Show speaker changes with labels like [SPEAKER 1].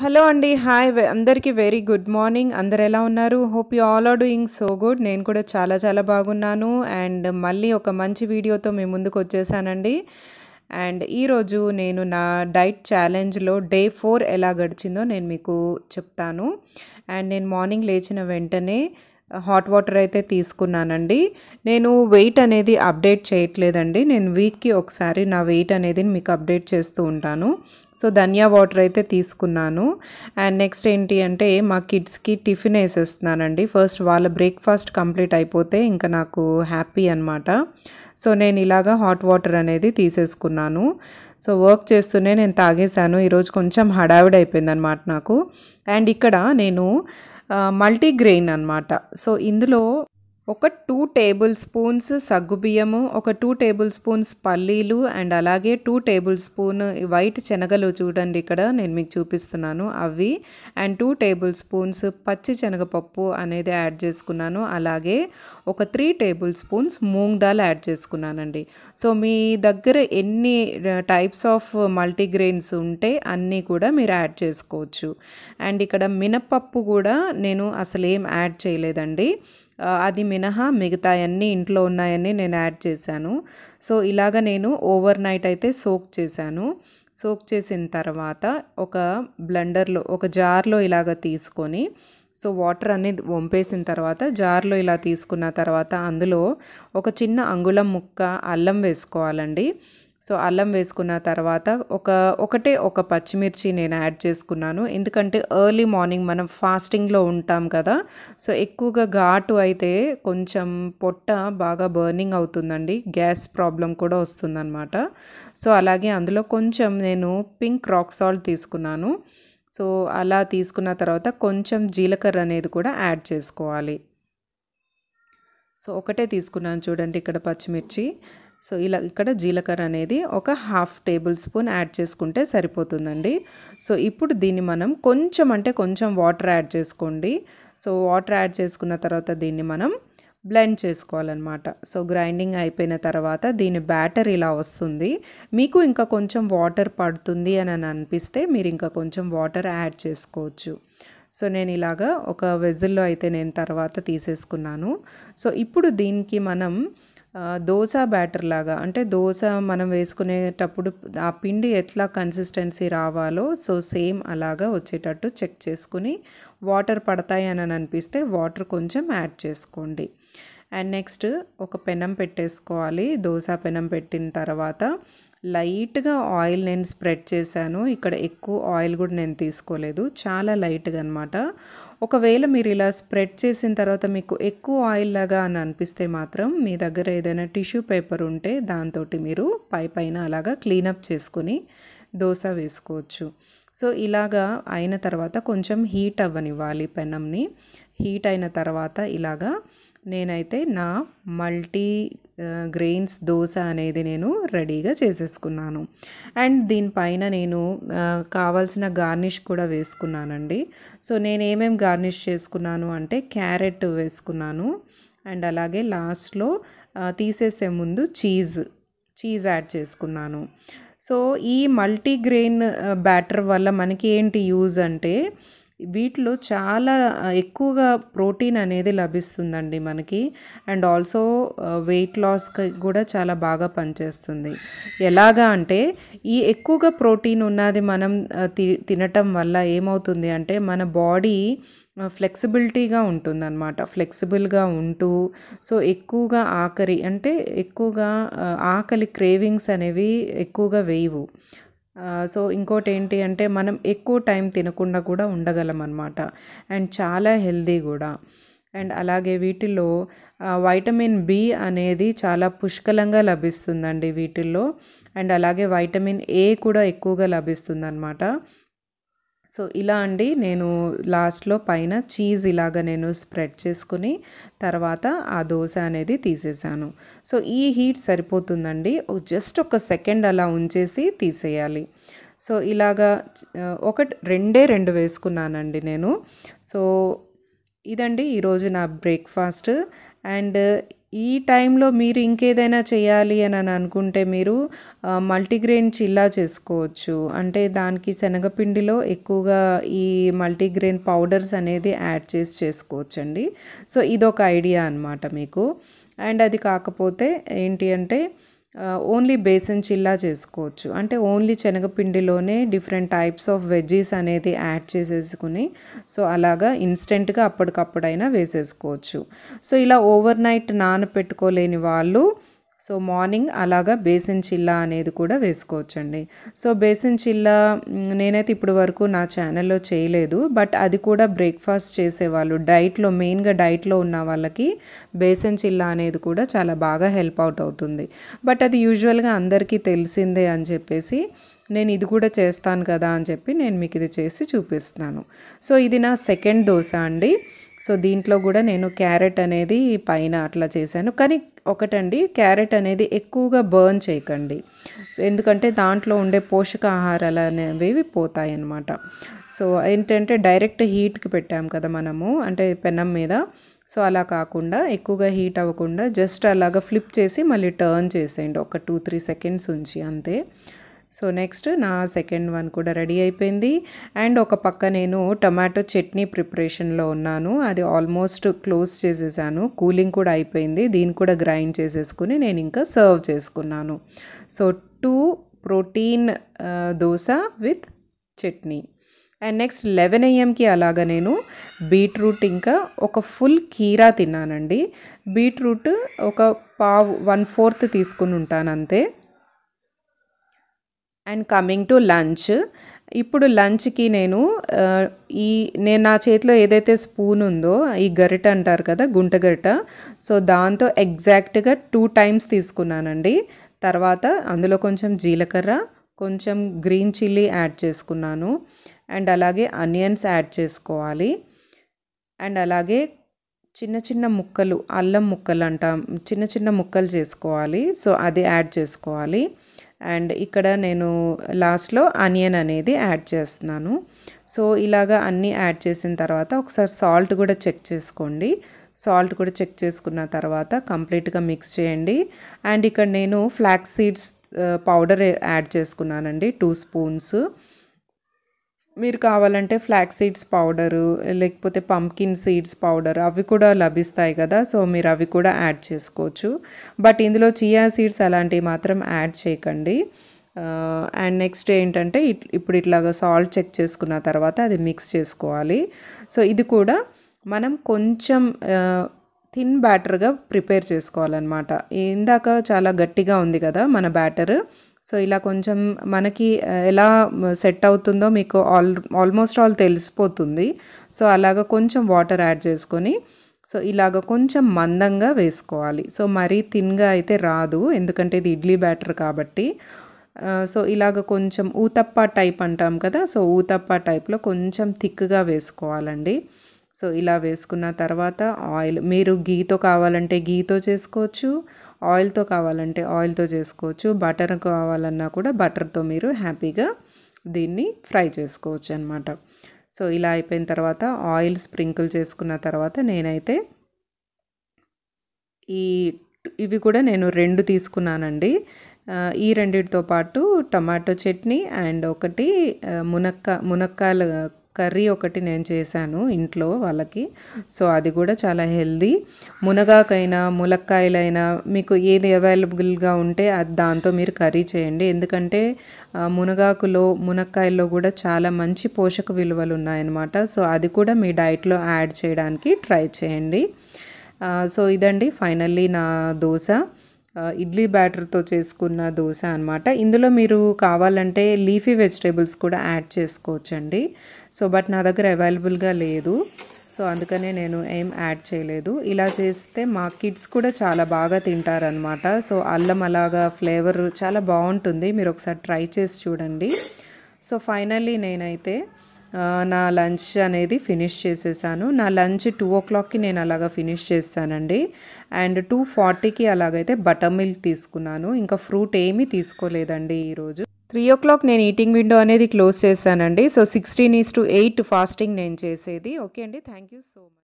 [SPEAKER 1] Hello అండి. Hi! అందరికీ very good morning. అందరూ ఎలా ఉన్నారు? Hope you all are doing so good. నేను కూడా చాలా చాలా బాగున్నాను. అండ్ మళ్ళీ ఒక మంచి వీడియోతో మీ ముందుకొచ్చేసానండి. అండ్ ఈరోజు నేను నా డైట్ ఛాలెంజ్‌లో డే 4 ఎలా గడిచిందో నేను మీకు చెప్తాను. అండ్ నేను మార్నింగ్ లేచిన వెంటనే హాట్ వాటర్ అయితే తీసుకున్నానండి. నేను వెయిట్ అనేది అప్డేట్ చేయట్లేదండి. నేను వీక్‌కి ఒకసారి నా వెయిట్ అనేది మీకు అప్డేట్ చేస్తూ ఉంటాను. సో ధనియా వాటర్ అయితే తీసుకున్నాను. అండ్ నెక్స్ట్ ఏంటి అంటే మా కిడ్స్‌కి టిఫిన్ వేసేస్తున్నానండి. ఫస్ట్ వాళ్ళ బ్రేక్‌ఫాస్ట్ కంప్లీట్ అయిపోతే ఇంకా నాకు హ్యాపీ అనమాట. సో నేను ఇలాగా హాట్ వాటర్ అనేది తీసేసుకున్నాను. సో వర్క్ చేస్తూనే నేను తాగేశాను. ఈరోజు కొంచెం హడావిడి అయిపోయిందనమాట నాకు. అండ్ ఇక్కడ నేను మల్టీగ్రెయిన్ అనమాట. సో ఇందులో ఒక 2 టేబుల్ స్పూన్స్ సగ్గుబియ్యము, ఒక 2 టేబుల్ స్పూన్స్ పల్లీలు అండ్ అలాగే 2 టేబుల్ స్పూన్ వైట్ శనగలు చూడండి ఇక్కడ నేను మీకు చూపిస్తున్నాను అవి. అండ్ 2 టేబుల్ స్పూన్స్ పచ్చి శనగపప్పు అనేది యాడ్ చేసుకున్నాను. అలాగే ఒక 3 table spoons moong dal add చేసుకున్నానండి. సో మీ దగ్గర ఎన్ని టైప్స్ ఆఫ్ మల్టీగ్రెయిన్స్ ఉంటే అన్నీ కూడా మీరు యాడ్ చేసుకోవచ్చు. అండ్ ఇక్కడ మినపప్పు కూడా నేను అసలు ఏం యాడ్ చేయలేదండి. అది మినహా మిగతాయన్నీ ఇంట్లో ఉన్నాయన్నీ నేను యాడ్ చేశాను. సో ఇలాగ నేను ఓవర్ నైట్ అయితే సోక్ చేశాను. సోక్ చేసిన తర్వాత ఒక బ్లెండర్లో ఒక జార్లో ఇలాగ తీసుకొని సో వాటర్ అనేది వంపేసిన తర్వాత జార్లో ఇలా తీసుకున్న తర్వాత అందులో ఒక చిన్న అంగుళం ముక్క అల్లం వేసుకోవాలండి. సో అల్లం వేసుకున్న తర్వాత ఒక పచ్చిమిర్చి నేను యాడ్ చేసుకున్నాను. ఎందుకంటే ఎర్లీ మార్నింగ్ మనం ఫాస్టింగ్లో ఉంటాం కదా. సో ఎక్కువగా ఘాటు అయితే కొంచెం పొట్ట బాగా బర్నింగ్ అవుతుందండి. గ్యాస్ ప్రాబ్లం కూడా వస్తుందన్నమాట. సో అలాగే అందులో కొంచెం నేను పింక్ రాక్ సాల్ట్ తీసుకున్నాను. సో అలా తీసుకున్న తర్వాత కొంచెం జీలకర్ర అనేది కూడా యాడ్ చేసుకోవాలి. సో ఒకటే తీసుకున్నాను చూడండి ఇక్కడ పచ్చిమిర్చి. సో ఇలా ఇక్కడ జీలకర్ర అనేది ఒక హాఫ్ టేబుల్ స్పూన్ యాడ్ చేసుకుంటే సరిపోతుందండి. సో ఇప్పుడు దీన్ని మనం కొంచెం వాటర్ యాడ్ చేసుకోండి. సో వాటర్ యాడ్ చేసుకున్న తర్వాత దీన్ని మనం బ్లెండ్ చేసుకోవాలన్నమాట. సో గ్రైండింగ్ అయిపోయిన తర్వాత దీని బ్యాటర్ ఇలా వస్తుంది. మీకు ఇంకా కొంచెం వాటర్ పడుతుంది అని అనిపిస్తే మీరు ఇంకా కొంచెం వాటర్ యాడ్ చేసుకోవచ్చు. సో నేను ఇలాగా ఒక వెజిల్లో అయితే నేను తర్వాత తీసేసుకున్నాను. సో ఇప్పుడు దీనికి మనం దోస బ్యాటర్ లాగా అంటే దోస మనం వేసుకునేటప్పుడు ఆ పిండి ఎట్లా కన్సిస్టెన్సీ రావాలో సో సేమ్ అలాగా వచ్చేటట్టు చెక్ చేసుకుని వాటర్ పడతాయి అని అనిపిస్తే వాటర్ కొంచెం యాడ్ చేసుకోండి. అండ్ నెక్స్ట్ ఒక పెనం పెట్టేసుకోవాలి. దోస పెనం పెట్టిన తర్వాత లైట్గా ఆయిల్ నేను స్ప్రెడ్ చేశాను. ఇక్కడ ఎక్కువ ఆయిల్ కూడా నేను తీసుకోలేదు, చాలా లైట్గా అనమాట. ఒకవేళ మీరు ఇలా స్ప్రెడ్ చేసిన తర్వాత మీకు ఎక్కువ ఆయిల్ లాగా అని అనిపిస్తే మాత్రం మీ దగ్గర ఏదైనా టిష్యూ పేపర్ ఉంటే దాంతో మీరు పైన అలాగా క్లీనప్ చేసుకుని దోశ వేసుకోవచ్చు. సో ఇలాగా అయిన తర్వాత కొంచెం హీట్ అవ్వనివ్వాలి పెనంని. హీట్ అయిన తర్వాత ఇలాగా నేనైతే నా మల్టీ గ్రెయిన్స్ దోశ అనేది నేను రెడీగా చేసేసుకున్నాను. అండ్ దీనిపైన నేను కావాల్సిన గార్నిష్ కూడా వేసుకున్నానండి. సో నేను ఏమేమి గార్నిష్ చేసుకున్నాను అంటే క్యారెట్ వేసుకున్నాను. అండ్ అలాగే లాస్ట్లో తీసేసే ముందు చీజ్ యాడ్ చేసుకున్నాను. సో ఈ మల్టీగ్రెయిన్ బ్యాటర్ వల్ల మనకి ఏంటి యూజ్ అంటే వీటిలో చాలా ఎక్కువగా ప్రోటీన్ అనేది లభిస్తుందండి మనకి. అండ్ ఆల్సో వెయిట్ లాస్కి కూడా చాలా బాగా పనిచేస్తుంది. ఎలాగా అంటే ఈ ఎక్కువగా ప్రోటీన్ ఉన్నది మనం తినటం వల్ల ఏమవుతుంది అంటే మన బాడీ ఫ్లెక్సిబిలిటీగా ఉంటుందన్నమాట. ఫ్లెక్సిబుల్గా ఉంటూ సో ఎక్కువగా ఎక్కువగా ఆకలి క్రేవింగ్స్ అనేవి ఎక్కువగా వేయవు. సో ఇంకోటి ఏంటి అంటే మనం ఎక్కువ టైం తినకుండా కూడా ఉండగలం అన్నమాట. అండ్ చాలా హెల్దీ కూడా. అండ్ అలాగే వీటిల్లో వైటమిన్ బి అనేది చాలా పుష్కలంగా లభిస్తుందండి వీటిల్లో. అండ్ అలాగే వైటమిన్ ఏ కూడా ఎక్కువగా లభిస్తుందన్నమాట. సో ఇలా అండి నేను లాస్ట్లో పైన చీజ్ ఇలాగ నేను స్ప్రెడ్ చేసుకుని తర్వాత ఆ దోశ అనేది తీసేసాను. సో ఈ హీట్ సరిపోతుందండి. జస్ట్ ఒక సెకండ్ అలా ఉంచేసి తీసేయాలి. సో ఇలాగా రెండే రెండు వేసుకున్నానండి నేను. సో ఇదండి ఈరోజు నా బ్రేక్ఫాస్ట్. అండ్ ఈ టైంలో మీరు ఇంకేదైనా చేయాలి అని అనుకుంటే మీరు మల్టీగ్రెయిన్ చిల్లా చేసుకోవచ్చు. అంటే దానికి శనగపిండిలో ఎక్కువగా ఈ మల్టీగ్రెయిన్ పౌడర్స్ అనేది యాడ్ చేసి చేసుకోవచ్చండి. సో ఇదొక ఐడియా అనమాట మీకు. అండ్ అది కాకపోతే ఏంటి అంటే ఓన్లీ బేసన్ చిల్లా చేసుకోవచ్చు. అంటే ఓన్లీ శనగపిండిలోనే డిఫరెంట్ టైప్స్ ఆఫ్ వెజ్జీస్ అనేది యాడ్ చేసేసుకుని సో అలాగా ఇన్స్టెంట్గా అప్పటికప్పుడైనా వేసేసుకోవచ్చు. సో ఇలా ఓవర్ నైట్ నానపెట్టుకోలేని వాళ్ళు సో మార్నింగ్ అలాగా బేసన్ చిల్లా అనేది కూడా వేసుకోవచ్చండి. సో బేసన్ చిల్లా నేనైతే ఇప్పుడు వరకు నా ఛానల్లో చేయలేదు. బట్ అది కూడా బ్రేక్ఫాస్ట్ చేసేవాళ్ళు డైట్లో మెయిన్గా డైట్లో ఉన్న వాళ్ళకి బేసన్ చిల్లా అనేది కూడా చాలా బాగా హెల్ప్ అవుతుంది. బట్ అది యూజువల్గా అందరికీ తెలిసిందే అని చెప్పేసి నేను ఇది కూడా చేస్తాను కదా అని చెప్పి నేను మీకు ఇది చేసి చూపిస్తున్నాను. సో ఇది నా సెకండ్ దోశ అండి. సో దీంట్లో కూడా నేను క్యారెట్ అనేది పైన అట్లా చేశాను. కానీ ఒకటండి, క్యారెట్ అనేది ఎక్కువగా బర్న్ చేయకండి. సో ఎందుకంటే దాంట్లో ఉండే పోషకాహారాలు అనేవి పోతాయి అన్నమాట. సో ఏంటంటే డైరెక్ట్ హీట్కి పెట్టాం కదా మనము, అంటే పెనం మీద. సో అలా కాకుండా ఎక్కువగా హీట్ అవ్వకుండా జస్ట్ అలాగా ఫ్లిప్ చేసి మళ్ళీ టర్న్ చేసేయండి ఒక 2-3 సెకండ్స్ ఉంచి అంతే. సో నెక్స్ట్ నా సెకండ్ వన్ కూడా రెడీ అయిపోయింది. అండ్ ఒక పక్క నేను టమాటో చట్నీ ప్రిపరేషన్లో ఉన్నాను. అది ఆల్మోస్ట్ క్లోజ్ చేసేసాను, కూలింగ్ కూడా అయిపోయింది. దీన్ని కూడా గ్రైండ్ చేసేసుకుని నేను ఇంకా సర్వ్ చేసుకున్నాను. So 2 protein dosa with chutney. And next 11 AM అలాగా నేను బీట్రూట్ ఇంకా ఒక ఫుల్ కీరా తిన్నానండి. బీట్రూట్ ఒక పావు 1/4 తీసుకుని ఉంటాను అంతే. And coming to lunch. ఇప్పుడు లంచ్కి నేను నా చేతిలో ఏదైతే స్పూన్ ఉందో ఈ గరిట అంటారు కదా, గుంట గరిట. సో దాంతో ఎగ్జాక్ట్గా 2 టైమ్స్ తీసుకున్నానండి. తర్వాత అందులో కొంచెం జీలకర్ర, కొంచెం గ్రీన్ చిల్లీ యాడ్ చేసుకున్నాను. అండ్ అలాగే ఆనియన్స్ యాడ్ చేసుకోవాలి. అండ్ అలాగే చిన్న చిన్న ముక్కలు, అల్లం ముక్కలు అంటాం, చిన్న చిన్న ముక్కలు చేసుకోవాలి. సో అది యాడ్ చేసుకోవాలి. అండ్ ఇక్కడ నేను లాస్ట్లో ఆనియన్ అనేది యాడ్ చేస్తున్నాను. సో ఇలాగా అన్నీ యాడ్ చేసిన తర్వాత ఒకసారి సాల్ట్ కూడా చెక్ చేసుకోండి. సాల్ట్ కూడా చెక్ చేసుకున్న తర్వాత కంప్లీట్గా మిక్స్ చేయండి. అండ్ ఇక్కడ నేను ఫ్లాక్స్ సీడ్స్ పౌడర్ యాడ్ చేసుకున్నానండి 2 స్పూన్స్. మీరు కావాలంటే ఫ్లాక్స్ సీడ్స్ పౌడరు లేకపోతే పంకిన్ సీడ్స్ పౌడర్ అవి కూడా లభిస్తాయి కదా. సో మీరు అవి కూడా యాడ్ చేసుకోవచ్చు. బట్ ఇందులో చియా సీడ్స్ అలాంటివి మాత్రం యాడ్ చేయకండి. అండ్ నెక్స్ట్ ఏంటంటే ఇప్పుడు ఇట్లాగా సాల్ట్ చెక్ చేసుకున్న తర్వాత అది మిక్స్ చేసుకోవాలి. సో ఇది కూడా మనం కొంచెం థిన్ బ్యాటర్గా ప్రిపేర్ చేసుకోవాలన్నమాట. ఇందాక చాలా గట్టిగా ఉంది కదా మన బ్యాటర్. సో ఇలా కొంచెం మనకి ఎలా సెట్ అవుతుందో మీకు ఆల్మోస్ట్ ఆల్ తెలిసిపోతుంది. సో అలాగ కొంచెం వాటర్ యాడ్ చేసుకొని సో ఇలాగ కొంచెం మందంగా వేసుకోవాలి. సో మరీ థిన్గా అయితే రాదు, ఎందుకంటే ఇది ఇడ్లీ బ్యాటర్ కాబట్టి. సో ఇలాగ కొంచెం ఊతప్ప టైప్ అంటాం కదా, సో ఊతప్ప టైప్లో కొంచెం థిక్గా వేసుకోవాలండి. సో ఇలా వేసుకున్న తర్వాత ఆయిల్, మీరు గీతో కావాలంటే గీతో చేసుకోవచ్చు, ఆయిల్తో కావాలంటే ఆయిల్తో చేసుకోవచ్చు, బటర్ కావాలన్నా కూడా బటర్తో మీరు హ్యాపీగా దీన్ని ఫ్రై చేసుకోవచ్చు అన్నమాట. సో ఇలా అయిపోయిన తర్వాత ఆయిల్ స్ప్రింకిల్ చేసుకున్న తర్వాత నేనైతే ఇవి కూడా నేను 2 తీసుకున్నానండి. ఈ రెండిటితో పాటు టమాటో చట్నీ అండ్ ఒకటి మునక్కాయల కర్రీ ఒకటి నేను చేశాను ఇంట్లో వాళ్ళకి. సో అది కూడా చాలా హెల్దీ. మునగాకైనా ములక్కాయలైనా మీకు ఏది అవైలబుల్గా ఉంటే అది దాంతో మీరు కర్రీ చేయండి. ఎందుకంటే మునక్కాయల్లో కూడా చాలా మంచి పోషక విలువలు ఉన్నాయన్నమాట. సో అది కూడా మీ డైట్లో యాడ్ చేయడానికి ట్రై చేయండి. సో ఇదండి ఫైనల్లీ నా దోశ, ఇడ్లీ బ్యాటర్తో చేసుకున్న దోశ అనమాట. ఇందులో మీరు కావాలంటే లీఫీ వెజిటేబుల్స్ కూడా యాడ్ చేసుకోవచ్చండి. సో బట్ నా దగ్గర అవైలబుల్గా లేదు, సో అందుకనే నేను ఏం యాడ్ చేయలేదు. ఇలా చేస్తే మా కిడ్స్ కూడా చాలా బాగా తింటారనమాట. సో అల్లం అలాగా ఫ్లేవర్ చాలా బాగుంటుంది, మీరు ఒకసారి ట్రై చేసి చూడండి. సో ఫైనల్లీ నేనైతే నా లంచ్ అనేది ఫినిష్ చేసేసాను. నా లంచ్ 2 o'clockకి నేను అలాగా ఫినిష్ చేస్తానండి. అండ్ 2:40కి అలాగైతే బటర్ మిల్క్ తీసుకున్నాను. ఇంకా ఫ్రూట్ ఏమీ తీసుకోలేదండి ఈరోజు. 3 o'clock నేను ఈటింగ్ విండో అనేది క్లోజ్ చేశానండి. సో 16:8 ఫాస్టింగ్ నేను చేసేది. ఓకే అండి, థ్యాంక్ యూ సో మచ్.